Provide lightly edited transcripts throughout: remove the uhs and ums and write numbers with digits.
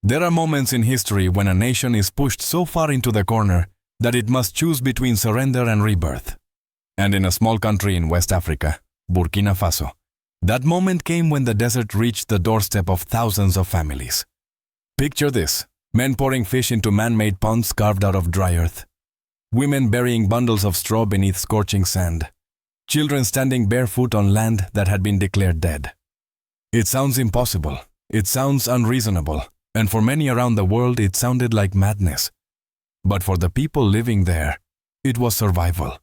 There are moments in history when a nation is pushed so far into the corner that it must choose between surrender and rebirth. And in a small country in West Africa, Burkina Faso, that moment came when the desert reached the doorstep of thousands of families. Picture this: men pouring fish into man-made ponds carved out of dry earth, women burying bundles of straw beneath scorching sand, children standing barefoot on land that had been declared dead. It sounds impossible, it sounds unreasonable, and for many around the world it sounded like madness. But for the people living there, it was survival.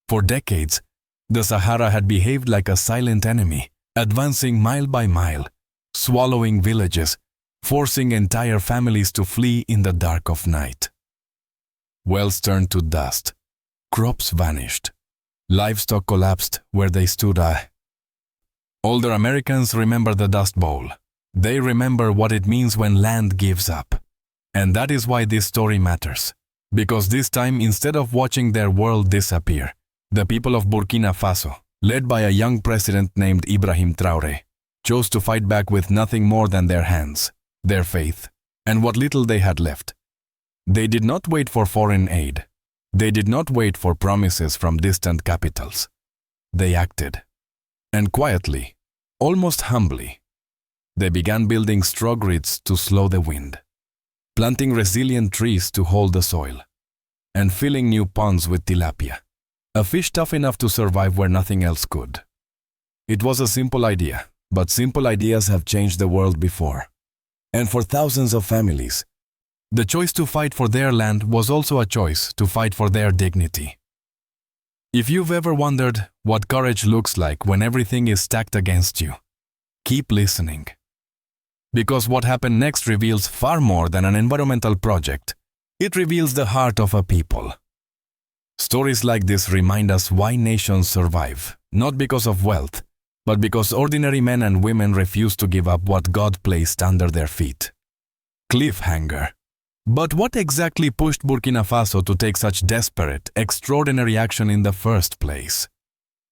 For decades, the Sahara had behaved like a silent enemy, advancing mile by mile, swallowing villages, forcing entire families to flee in the dark of night. Wells turned to dust, crops vanished, livestock collapsed where they stood. Older Americans remember the Dust Bowl. They remember what it means when land gives up. And that is why this story matters. Because this time, instead of watching their world disappear, the people of Burkina Faso, led by a young president named Ibrahim Traoré, chose to fight back with nothing more than their hands, their faith, and what little they had left. They did not wait for foreign aid. They did not wait for promises from distant capitals. They acted. And quietly, almost humbly, they began building straw grids to slow the wind, planting resilient trees to hold the soil, and filling new ponds with tilapia, a fish tough enough to survive where nothing else could. It was a simple idea, but simple ideas have changed the world before. And for thousands of families, the choice to fight for their land was also a choice to fight for their dignity. If you've ever wondered what courage looks like when everything is stacked against you, keep listening. Because what happened next reveals far more than an environmental project. It reveals the heart of a people. Stories like this remind us why nations survive, not because of wealth, but because ordinary men and women refuse to give up what God placed under their feet. Cliffhanger. But what exactly pushed Burkina Faso to take such desperate, extraordinary action in the first place?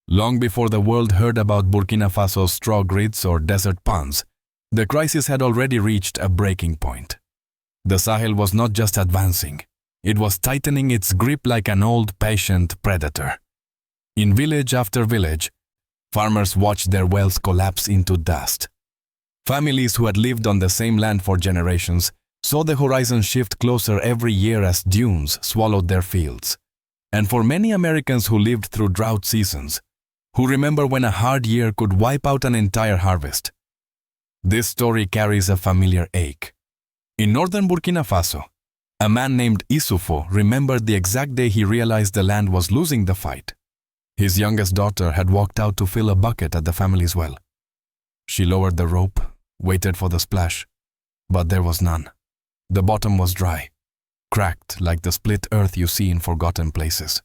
Long before the world heard about Burkina Faso's straw grids or desert ponds, the crisis had already reached a breaking point. The Sahel was not just advancing, it was tightening its grip like an old, patient predator. In village after village, farmers watched their wells collapse into dust. Families who had lived on the same land for generations saw the horizon shift closer every year as dunes swallowed their fields. And for many Americans who lived through drought seasons, who remember when a hard year could wipe out an entire harvest, this story carries a familiar ache. In northern Burkina Faso, a man named Issoufou remembered the exact day he realized the land was losing the fight. His youngest daughter had walked out to fill a bucket at the family's well. She lowered the rope, waited for the splash, but there was none. The bottom was dry, cracked like the split earth you see in forgotten places.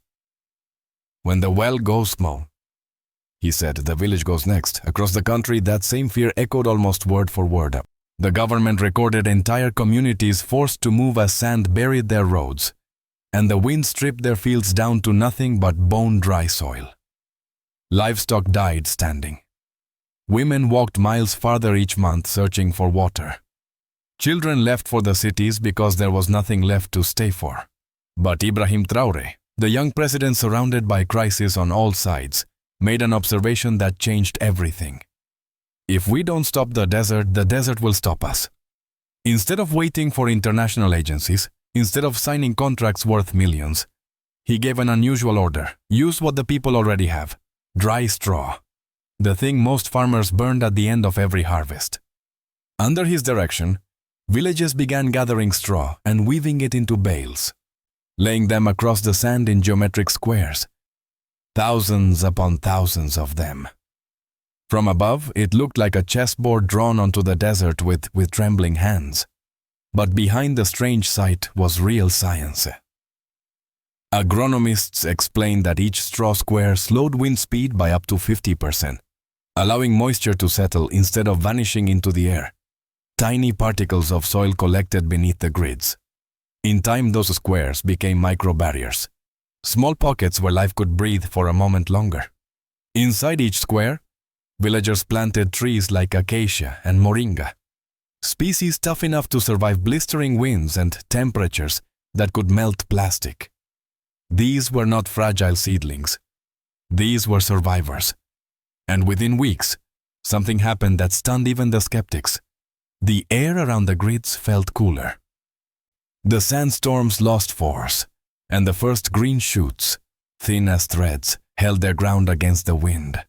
When the well goes small, he said, the village goes next. Across the country, that same fear echoed almost word for word. The government recorded entire communities forced to move as sand buried their roads, and the wind stripped their fields down to nothing but bone-dry soil. Livestock died standing. Women walked miles farther each month searching for water. Children left for the cities because there was nothing left to stay for. But Ibrahim Traoré, the young president surrounded by crisis on all sides, made an observation that changed everything. If we don't stop the desert will stop us. Instead of waiting for international agencies, instead of signing contracts worth millions, he gave an unusual order: use what the people already have, dry straw, the thing most farmers burned at the end of every harvest. Under his direction, villages began gathering straw and weaving it into bales, laying them across the sand in geometric squares. Thousands upon thousands of them. From above, it looked like a chessboard drawn onto the desert with trembling hands. But behind the strange sight was real science. Agronomists explained that each straw square slowed wind speed by up to 50%, allowing moisture to settle instead of vanishing into the air. Tiny particles of soil collected beneath the grids. In time, those squares became micro-barriers, small pockets where life could breathe for a moment longer. Inside each square, villagers planted trees like acacia and moringa, species tough enough to survive blistering winds and temperatures that could melt plastic. These were not fragile seedlings. These were survivors. And within weeks, something happened that stunned even the skeptics. The air around the grids felt cooler. The sandstorms lost force, and the first green shoots, thin as threads, held their ground against the wind.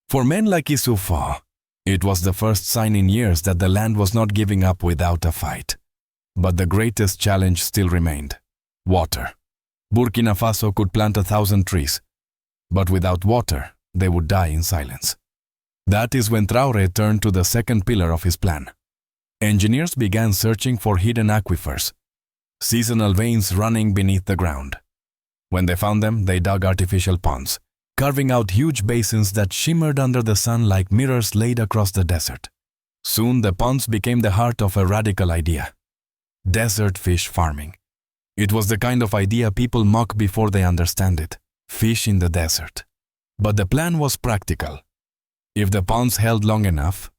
For men like Issoufou, it was the first sign in years that the land was not giving up without a fight. But the greatest challenge still remained: water. Burkina Faso could plant 1,000 trees, but without water, they would die in silence. That is when Traoré turned to the second pillar of his plan. Engineers began searching for hidden aquifers, seasonal veins running beneath the ground. When they found them, they dug artificial ponds, carving out huge basins that shimmered under the sun like mirrors laid across the desert. Soon the ponds became the heart of a radical idea: desert fish farming. It was the kind of idea people mock before they understand it: fish in the desert. But the plan was practical. If the ponds held long enough,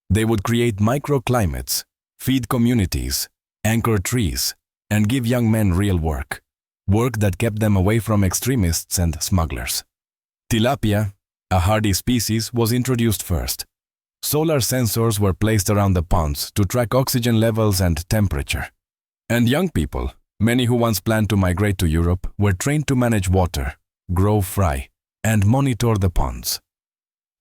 they would create microclimates, feed communities, anchor trees, and give young men real work that kept them away from extremists and smugglers. Tilapia, a hardy species, was introduced first. Solar sensors were placed around the ponds to track oxygen levels and temperature. And young people, many who once planned to migrate to Europe, were trained to manage water, grow fry, and monitor the ponds.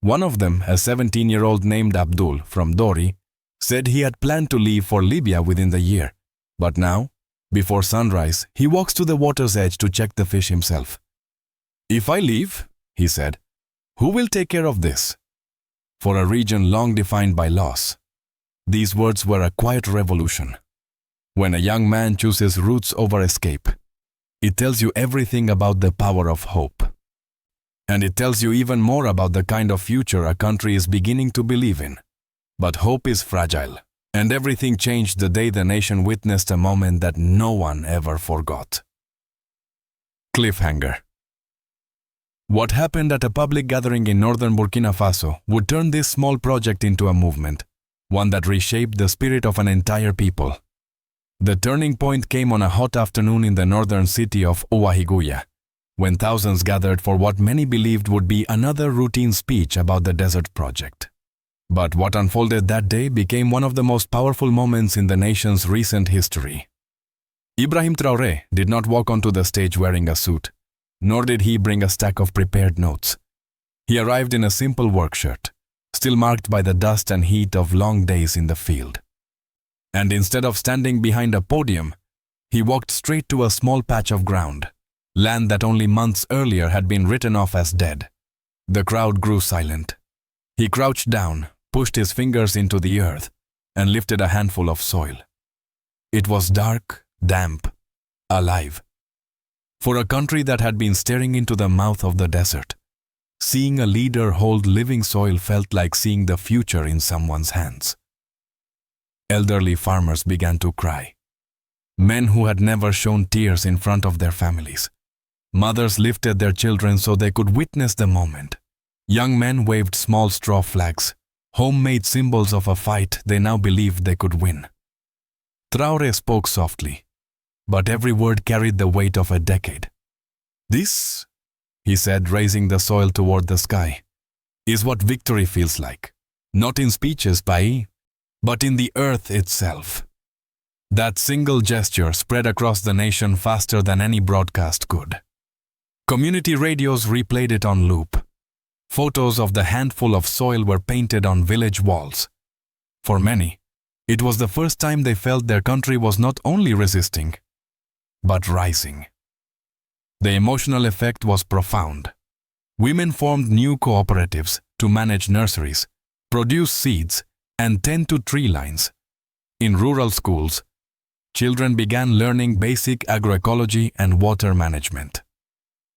One of them, a 17-year-old named Abdul from Dori, said he had planned to leave for Libya within the year. But now, before sunrise, he walks to the water's edge to check the fish himself. "If I leave," he said, "who will take care of this?" For a region long defined by loss, these words were a quiet revolution. When a young man chooses roots over escape, it tells you everything about the power of hope. And it tells you even more about the kind of future a country is beginning to believe in. But hope is fragile, and everything changed the day the nation witnessed a moment that no one ever forgot. Cliffhanger. What happened at a public gathering in northern Burkina Faso would turn this small project into a movement, one that reshaped the spirit of an entire people. The turning point came on a hot afternoon in the northern city of Ouahigouya, when thousands gathered for what many believed would be another routine speech about the desert project. But what unfolded that day became one of the most powerful moments in the nation's recent history. Ibrahim Traoré did not walk onto the stage wearing a suit, nor did he bring a stack of prepared notes. He arrived in a simple work shirt, still marked by the dust and heat of long days in the field. And instead of standing behind a podium, he walked straight to a small patch of ground, land that only months earlier had been written off as dead. The crowd grew silent. He crouched down, pushed his fingers into the earth, and lifted a handful of soil. It was dark, damp, alive. For a country that had been staring into the mouth of the desert, seeing a leader hold living soil felt like seeing the future in someone's hands. Elderly farmers began to cry. Men who had never shown tears in front of their families. Mothers lifted their children so they could witness the moment. Young men waved small straw flags, homemade symbols of a fight they now believed they could win. Traoré spoke softly, but every word carried the weight of a decade. "This," he said, raising the soil toward the sky, "is what victory feels like. Not in speeches, Pai, but in the earth itself." That single gesture spread across the nation faster than any broadcast could. Community radios replayed it on loop. Photos of the handful of soil were painted on village walls. For many, it was the first time they felt their country was not only resisting, but rising. The emotional effect was profound. Women formed new cooperatives to manage nurseries, produce seeds, and tend to tree lines. In rural schools, children began learning basic agroecology and water management.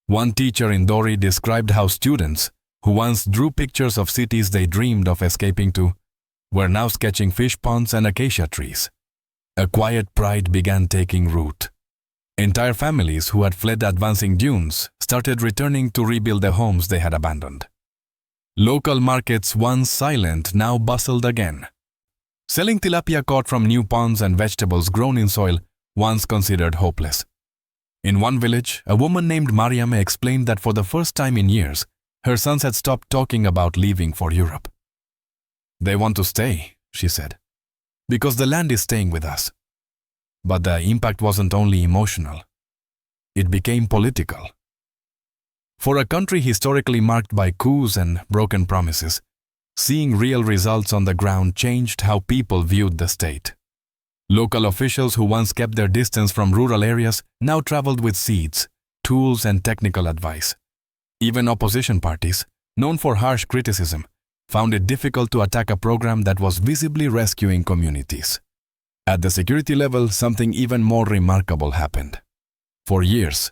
One teacher in Dori described how students, who once drew pictures of cities they dreamed of escaping to, were now sketching fish ponds and acacia trees. A quiet pride began taking root. Entire families who had fled advancing dunes started returning to rebuild the homes they had abandoned. Local markets, once silent, now bustled again. Selling tilapia caught from new ponds and vegetables grown in soil once considered hopeless. In one village, a woman named Mariam explained that for the first time in years, her sons had stopped talking about leaving for Europe. They want to stay, she said, because the land is staying with us. But the impact wasn't only emotional. It became political. For a country historically marked by coups and broken promises, seeing real results on the ground changed how people viewed the state. Local officials who once kept their distance from rural areas now traveled with seeds, tools, and technical advice. Even opposition parties, known for harsh criticism, found it difficult to attack a program that was visibly rescuing communities. At the security level, something even more remarkable happened. For years,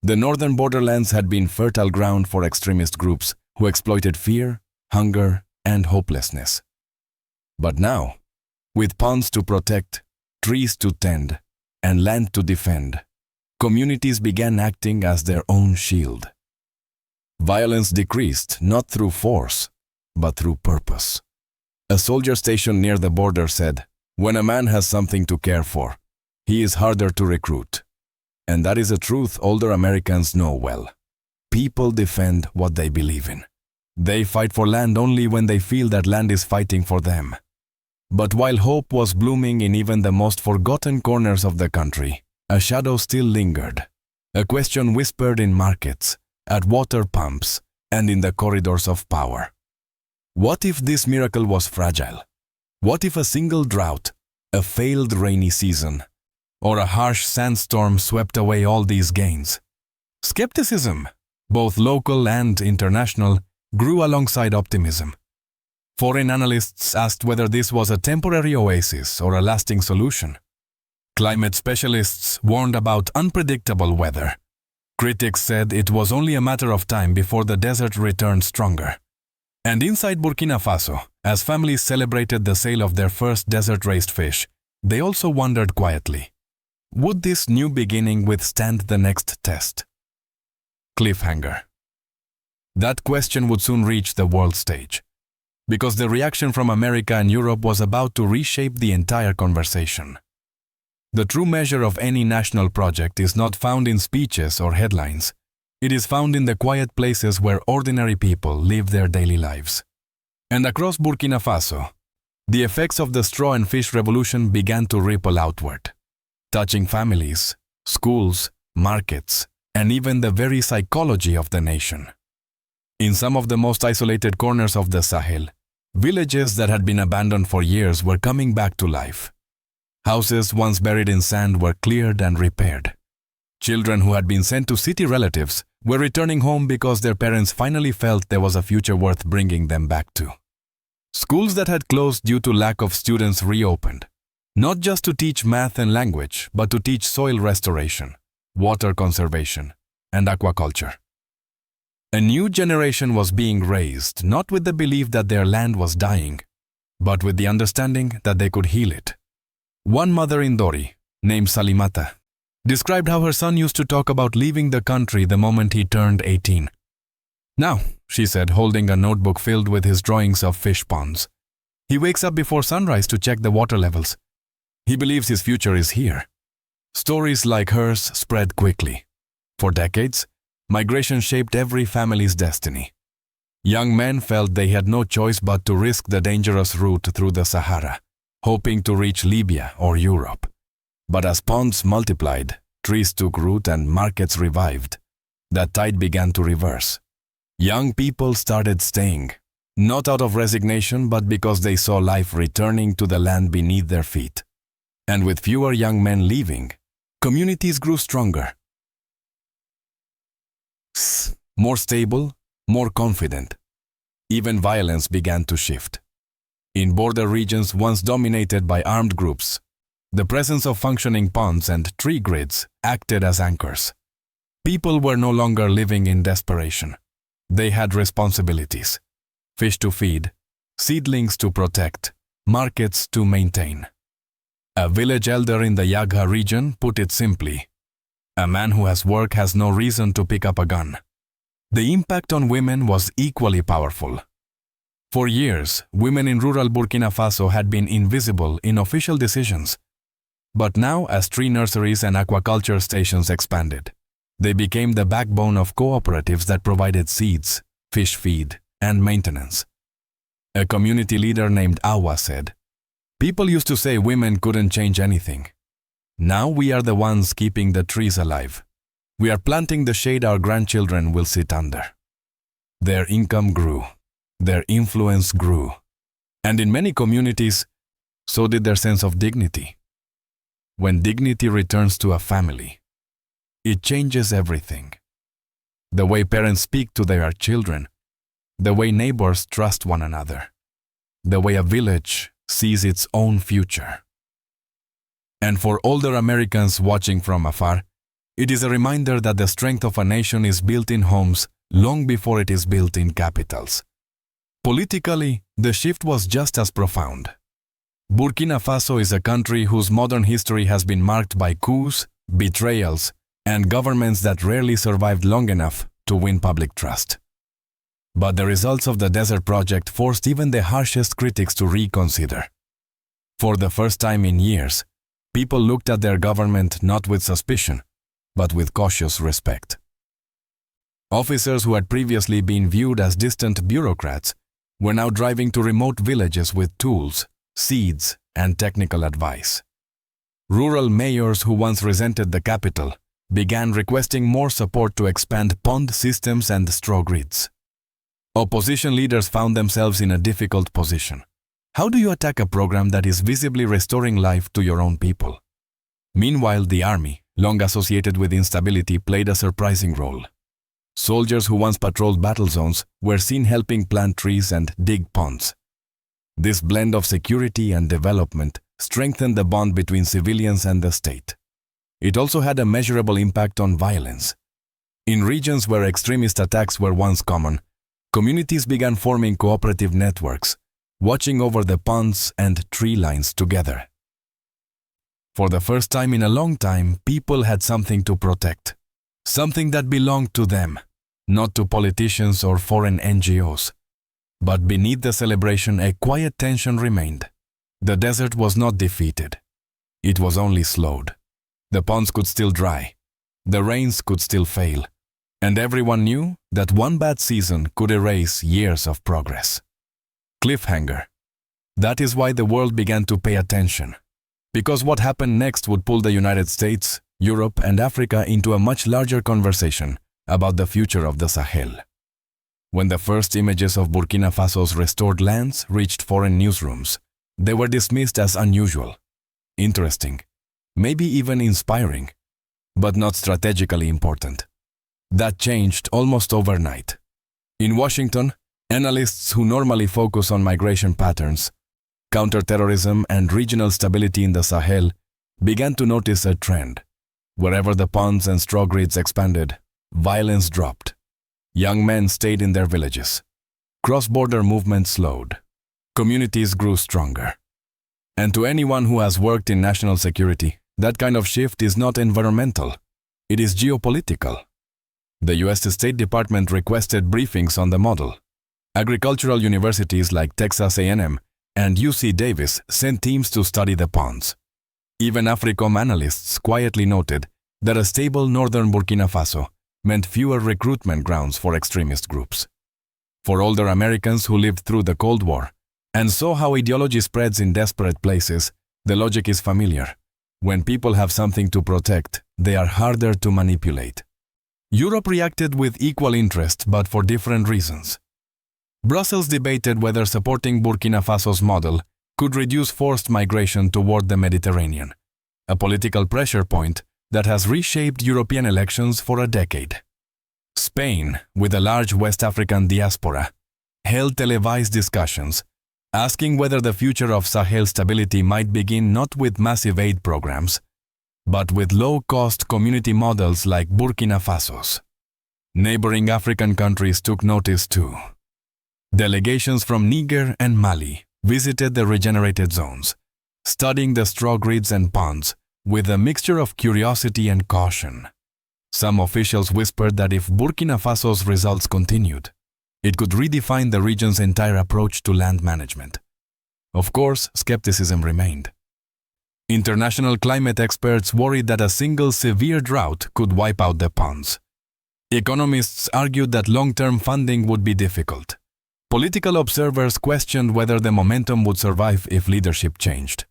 the northern borderlands had been fertile ground for extremist groups who exploited fear, hunger, and hopelessness. But now, with ponds to protect, trees to tend, and land to defend, communities began acting as their own shield. Violence decreased not through force, but through purpose. A soldier stationed near the border said, "When a man has something to care for, he is harder to recruit." And that is a truth older Americans know well. People defend what they believe in. They fight for land only when they feel that land is fighting for them. But while hope was blooming in even the most forgotten corners of the country, a shadow still lingered. A question whispered in markets, at water pumps, and in the corridors of power. What if this miracle was fragile? What if a single drought, a failed rainy season, or a harsh sandstorm swept away all these gains? Skepticism, both local and international, grew alongside optimism. Foreign analysts asked whether this was a temporary oasis or a lasting solution. Climate specialists warned about unpredictable weather. Critics said it was only a matter of time before the desert returned stronger. And inside Burkina Faso, as families celebrated the sale of their first desert-raised fish, they also wondered quietly, would this new beginning withstand the next test? Cliffhanger. That question would soon reach the world stage, because the reaction from America and Europe was about to reshape the entire conversation. The true measure of any national project is not found in speeches or headlines. It is found in the quiet places where ordinary people live their daily lives. And across Burkina Faso, the effects of the straw and fish revolution began to ripple outward, touching families, schools, markets, and even the very psychology of the nation. In some of the most isolated corners of the Sahel, villages that had been abandoned for years were coming back to life. Houses once buried in sand were cleared and repaired. Children who had been sent to city relatives were returning home because their parents finally felt there was a future worth bringing them back to. Schools that had closed due to lack of students reopened, not just to teach math and language, but to teach soil restoration, water conservation, and aquaculture. A new generation was being raised, not with the belief that their land was dying, but with the understanding that they could heal it. One mother in Dori, named Salimata, described how her son used to talk about leaving the country the moment he turned 18. "Now," she said, holding a notebook filled with his drawings of fish ponds, "he wakes up before sunrise to check the water levels. He believes his future is here." Stories like hers spread quickly. For decades, migration shaped every family's destiny. Young men felt they had no choice but to risk the dangerous route through the Sahara, hoping to reach Libya or Europe. But as ponds multiplied, trees took root and markets revived, that tide began to reverse. Young people started staying, not out of resignation but because they saw life returning to the land beneath their feet. And with fewer young men leaving, communities grew stronger. More stable, more confident. Even violence began to shift. In border regions once dominated by armed groups, the presence of functioning ponds and tree grids acted as anchors. People were no longer living in desperation. They had responsibilities: fish to feed, seedlings to protect, markets to maintain. A village elder in the Yagha region put it simply: a man who has work has no reason to pick up a gun. The impact on women was equally powerful. For years, women in rural Burkina Faso had been invisible in official decisions. But now, as tree nurseries and aquaculture stations expanded, they became the backbone of cooperatives that provided seeds, fish feed, and maintenance. A community leader named Awa said, "People used to say women couldn't change anything. Now we are the ones keeping the trees alive. We are planting the shade our grandchildren will sit under." Their income grew. Their influence grew. And in many communities, so did their sense of dignity. When dignity returns to a family, it changes everything. The way parents speak to their children, the way neighbors trust one another, the way a village sees its own future. And for older Americans watching from afar, it is a reminder that the strength of a nation is built in homes long before it is built in capitals. Politically, the shift was just as profound. Burkina Faso is a country whose modern history has been marked by coups, betrayals, and governments that rarely survived long enough to win public trust. But the results of the Desert Project forced even the harshest critics to reconsider. For the first time in years, people looked at their government not with suspicion, but with cautious respect. Officers who had previously been viewed as distant bureaucrats were now driving to remote villages with tools, seeds, and technical advice. Rural mayors who once resented the capital began requesting more support to expand pond systems and straw grids. Opposition leaders found themselves in a difficult position. How do you attack a program that is visibly restoring life to your own people? Meanwhile, the army, long associated with instability, played a surprising role. Soldiers who once patrolled battle zones were seen helping plant trees and dig ponds. This blend of security and development strengthened the bond between civilians and the state. It also had a measurable impact on violence. In regions where extremist attacks were once common, communities began forming cooperative networks, watching over the ponds and tree lines together. For the first time in a long time, people had something to protect, something that belonged to them, not to politicians or foreign NGOs. But beneath the celebration, a quiet tension remained. The desert was not defeated. It was only slowed. The ponds could still dry. The rains could still fail. And everyone knew that one bad season could erase years of progress. Cliffhanger. That is why the world began to pay attention. Because what happened next would pull the United States, Europe, and Africa into a much larger conversation about the future of the Sahel. When the first images of Burkina Faso's restored lands reached foreign newsrooms, they were dismissed as unusual, interesting, maybe even inspiring, but not strategically important. That changed almost overnight. In Washington, analysts who normally focus on migration patterns, counterterrorism, and regional stability in the Sahel began to notice a trend. Wherever the ponds and straw grids expanded, violence dropped. Young men stayed in their villages. Cross-border movement slowed. Communities grew stronger. And to anyone who has worked in national security, that kind of shift is not environmental. It is geopolitical. The US State Department requested briefings on the model. Agricultural universities like Texas A&M and UC Davis sent teams to study the ponds. Even AFRICOM analysts quietly noted that a stable northern Burkina Faso meant fewer recruitment grounds for extremist groups. For older Americans who lived through the Cold War and saw how ideology spreads in desperate places, the logic is familiar. When people have something to protect, they are harder to manipulate. Europe reacted with equal interest, but for different reasons. Brussels debated whether supporting Burkina Faso's model could reduce forced migration toward the Mediterranean, a political pressure point that has reshaped European elections for a decade. Spain, with a large West African diaspora, held televised discussions, asking whether the future of Sahel stability might begin not with massive aid programs, but with low-cost community models like Burkina Faso's. Neighboring African countries took notice too. Delegations from Niger and Mali visited the regenerated zones, studying the straw grids and ponds with a mixture of curiosity and caution. Some officials whispered that if Burkina Faso's results continued, It could redefine the region's entire approach to land management. Of course, skepticism remained. International climate experts worried that a single severe drought could wipe out the ponds. Economists argued that long-term funding would be difficult. Political observers questioned whether the momentum would survive if leadership changed.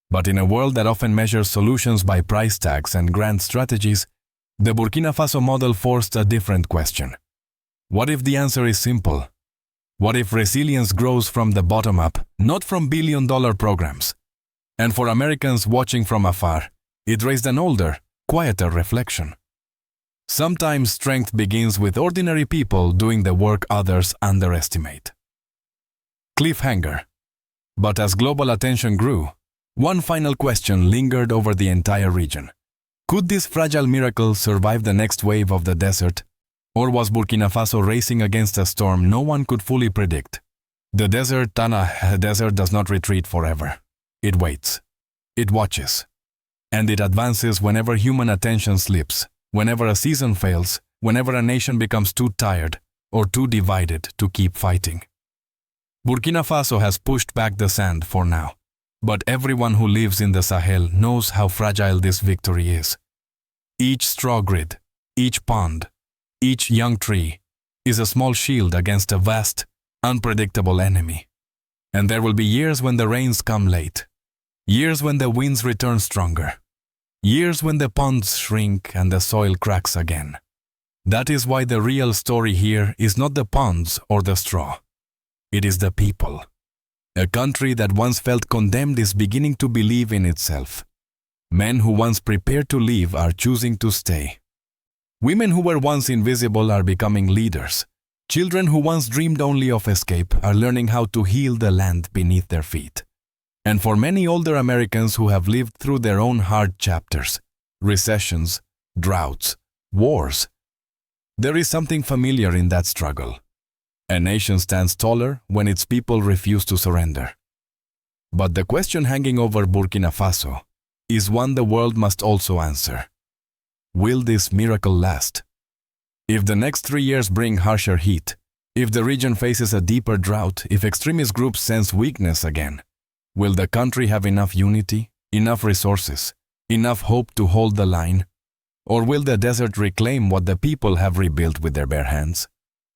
But in a world that often measures solutions by price tags and grand strategies, the Burkina Faso model forced a different question. What if the answer is simple? What if resilience grows from the bottom up, not from billion-dollar programs? And for Americans watching from afar, it raised an older, quieter reflection. Sometimes strength begins with ordinary people doing the work others underestimate. Cliffhanger. But as global attention grew, one final question lingered over the entire region. Could this fragile miracle survive the next wave of the desert? Or was Burkina Faso racing against a storm no one could fully predict? The desert does not retreat forever. It waits. It watches. And it advances whenever human attention slips, whenever a season fails, whenever a nation becomes too tired or too divided to keep fighting. Burkina Faso has pushed back the sand for now, but everyone who lives in the Sahel knows how fragile this victory is. Each straw grid, each pond, each young tree is a small shield against a vast, unpredictable enemy. And there will be years when the rains come late, years when the winds return stronger, years when the ponds shrink and the soil cracks again. That is why the real story here is not the ponds or the straw. It is the people. A country that once felt condemned is beginning to believe in itself. Men who once prepared to leave are choosing to stay. Women who were once invisible are becoming leaders. Children who once dreamed only of escape are learning how to heal the land beneath their feet. And for many older Americans who have lived through their own hard chapters, recessions, droughts, wars, there is something familiar in that struggle. A nation stands taller when its people refuse to surrender. But the question hanging over Burkina Faso is one the world must also answer. Will this miracle last? If the next 3 years bring harsher heat, if the region faces a deeper drought, if extremist groups sense weakness again, will the country have enough unity, enough resources, enough hope to hold the line? Or will the desert reclaim what the people have rebuilt with their bare hands?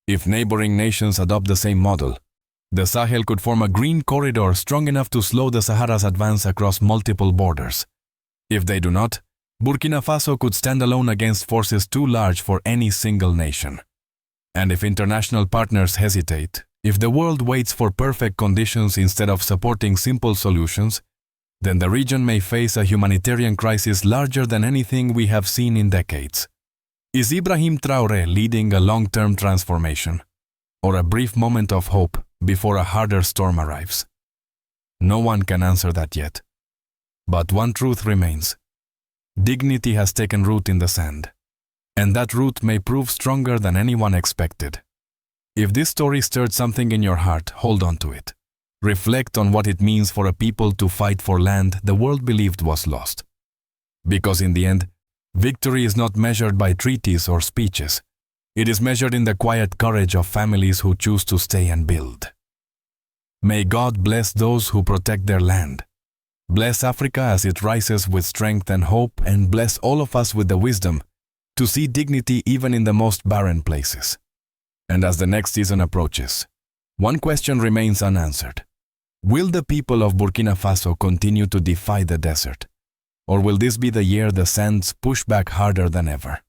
If neighboring nations adopt the same model, the Sahel could form a green corridor strong enough to slow the Sahara's advance across multiple borders. If they do not, Burkina Faso could stand alone against forces too large for any single nation. And if international partners hesitate, if the world waits for perfect conditions instead of supporting simple solutions, then the region may face a humanitarian crisis larger than anything we have seen in decades. Is Ibrahim Traoré leading a long-term transformation, or a brief moment of hope before a harder storm arrives? No one can answer that yet. But one truth remains. Dignity has taken root in the sand, and that root may prove stronger than anyone expected. If this story stirred something in your heart, hold on to it. Reflect on what it means for a people to fight for land the world believed was lost. Because in the end, victory is not measured by treaties or speeches. It is measured in the quiet courage of families who choose to stay and build. May God bless those who protect their land. Bless Africa as it rises with strength and hope, and bless all of us with the wisdom to see dignity even in the most barren places. And as the next season approaches, one question remains unanswered. Will the people of Burkina Faso continue to defy the desert? Or will this be the year the sands push back harder than ever?